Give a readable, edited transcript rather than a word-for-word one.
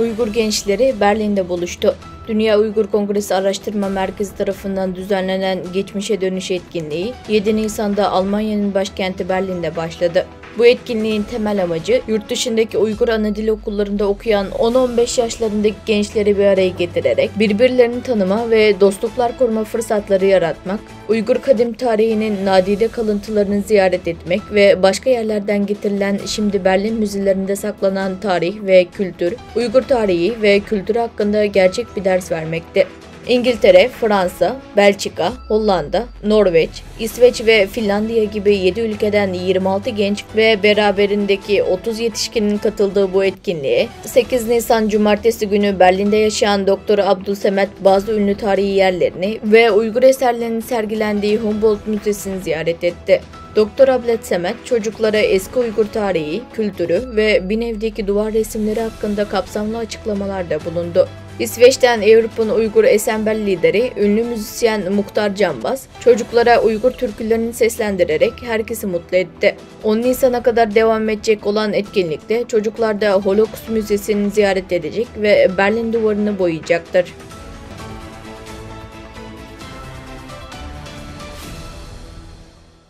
Uygur gençleri Berlin'de buluştu. Dünya Uygur Kongresi Araştırma Merkezi tarafından düzenlenen Geçmişe Dönüş etkinliği 7 Nisan'da Almanya'nın başkenti Berlin'de başladı. Bu etkinliğin temel amacı yurt dışındaki Uygur anadil okullarında okuyan 10-15 yaşlarındaki gençleri bir araya getirerek birbirlerini tanıma ve dostluklar kurma fırsatları yaratmak, Uygur kadim tarihinin nadide kalıntılarını ziyaret etmek ve başka yerlerden getirilen şimdi Berlin müzelerinde saklanan tarih ve kültür, Uygur tarihi ve kültürü hakkında gerçek bir ders vermekte. İngiltere, Fransa, Belçika, Hollanda, Norveç, İsveç ve Finlandiya gibi 7 ülkeden 26 genç ve beraberindeki 30 yetişkinin katıldığı bu etkinliğe 8 Nisan Cumartesi günü Berlin'de yaşayan Dr. Abdülsemet bazı ünlü tarihi yerlerini ve Uygur eserlerinin sergilendiği Humboldt Müzesi'ni ziyaret etti. Dr. Abdülsemet çocuklara eski Uygur tarihi, kültürü ve bir evdeki duvar resimleri hakkında kapsamlı açıklamalarda bulundu. İsveç'ten Avrupa'nın Uygur Ensemble lideri, ünlü müzisyen Muhtar Canbaz, çocuklara Uygur türkülerini seslendirerek herkesi mutlu etti. 10 Nisan'a kadar devam edecek olan etkinlikte çocuklar da Holocaust Müzesi'ni ziyaret edecek ve Berlin duvarını boyayacaktır.